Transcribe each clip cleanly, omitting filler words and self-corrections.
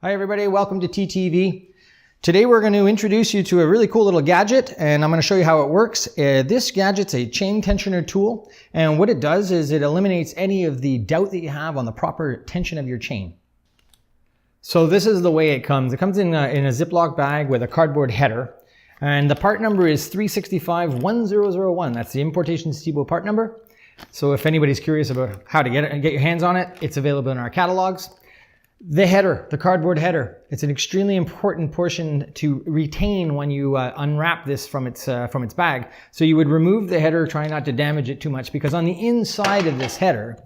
Hi everybody, welcome to TTV. Today we're going to introduce you to a really cool little gadget and I'm going to show you how it works. This gadget's a chain tensioner tool, and what it does is it eliminates any of the doubt that you have on the proper tension of your chain. So this is the way it comes. It comes in a Ziploc bag with a cardboard header, and the part number is 3651001. That's the ImportationsThibault part number. So if anybody's curious about how to get it and get your hands on it, it's available in our catalogs. The header, the cardboard header, it's an extremely important portion to retain when you unwrap this from its bag. So you would remove the header, try not to damage it too much, because on the inside of this header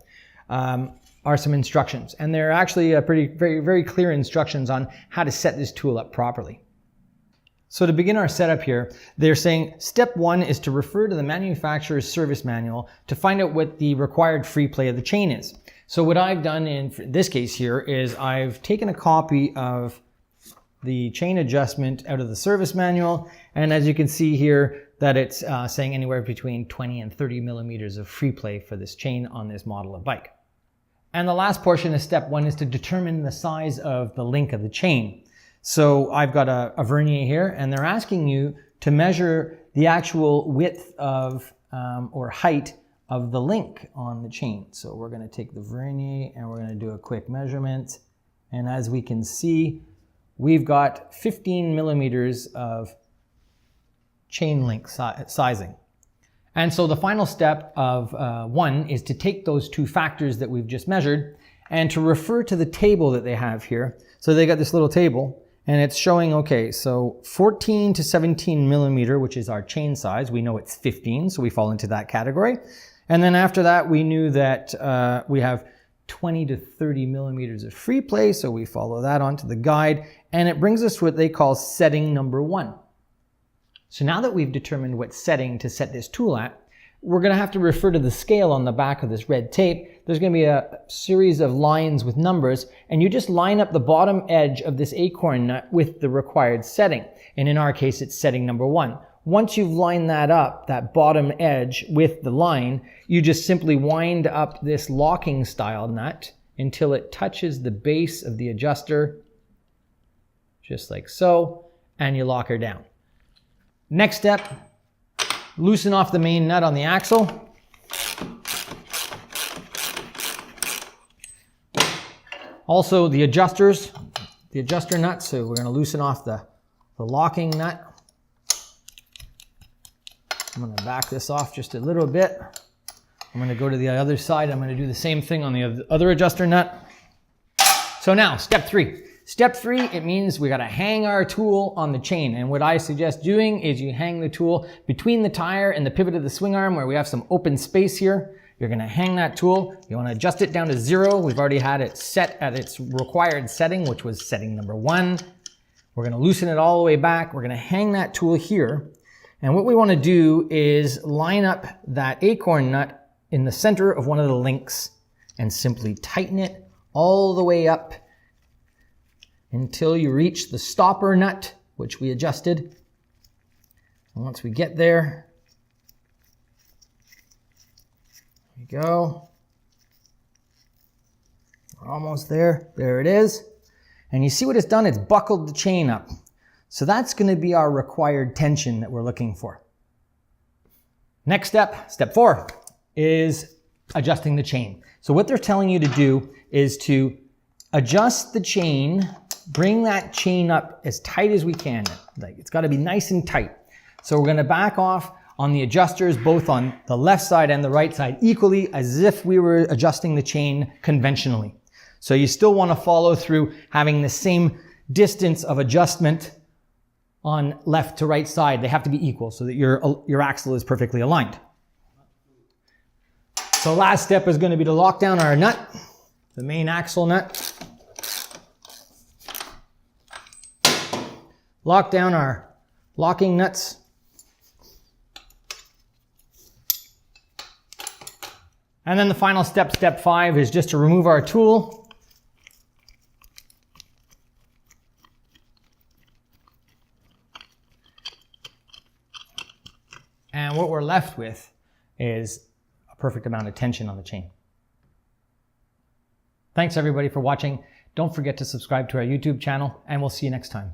are some instructions, and they're actually very clear instructions on how to set this tool up properly. So to begin our setup here, they're saying step 1 is to refer to the manufacturer's service manual to find out what the required free play of the chain is. So what I've done in this case here is I've taken a copy of the chain adjustment out of the service manual, and as you can see here that it's saying anywhere between 20 and 30 millimeters of free play for this chain on this model of bike. And the last portion of step 1 is to determine the size of the link of the chain. So I've got a vernier here, and they're asking you to measure the actual width of or height of the link on the chain. So we're going to take the vernier and we're going to do a quick measurement. And as we can see, we've got 15 millimeters of chain link sizing. And so the final step of 1 is to take those two factors that we've just measured and to refer to the table that they have here. So they got this little table, and it's showing, okay, so 14 to 17 millimeter, which is our chain size. We know it's 15, so we fall into that category. And then after that, we knew that we have 20 to 30 millimeters of free play, so we follow that onto the guide, and it brings us to what they call setting number 1. So now that we've determined what setting to set this tool at, we're going to have to refer to the scale on the back of this red tape. There's going to be a series of lines with numbers, and you just line up the bottom edge of this acorn nut with the required setting. And in our case, it's setting number 1. Once you've lined that up, that bottom edge with the line, you just simply wind up this locking style nut until it touches the base of the adjuster, just like so, and you lock her down. Next step, loosen off the main nut on the axle. Also the adjuster nut, so we're going to loosen off the locking nut. I'm going to back this off just a little bit. I'm going to go to the other side. I'm going to do the same thing on the other adjuster nut. So now, step 3. Step 3, it means we got to hang our tool on the chain. And what I suggest doing is you hang the tool between the tire and the pivot of the swing arm where we have some open space here. You're going to hang that tool. You want to adjust it down to 0. We've already had it set at its required setting, which was setting number 1. We're going to loosen it all the way back. We're going to hang that tool here. And what we want to do is line up that acorn nut in the center of one of the links and simply tighten it all the way up until you reach the stopper nut, which we adjusted. And once we get there, there we go. We're almost there. There it is. And you see what it's done? It's buckled the chain up. So that's going to be our required tension that we're looking for. Next step, step 4, is adjusting the chain. So what they're telling you to do is to adjust the chain, bring that chain up as tight as we can. Like, it's got to be nice and tight. So we're going to back off on the adjusters, both on the left side and the right side, equally as if we were adjusting the chain conventionally. So you still want to follow through having the same distance of adjustment on left to right side. They have to be equal so that your axle is perfectly aligned. So last step is going to be to lock down our nut, the main axle nut. Lock down our locking nuts. And then the final step, step 5, is just to remove our tool. And what we're left with is a perfect amount of tension on the chain. Thanks everybody for watching. Don't forget to subscribe to our YouTube channel, and we'll see you next time.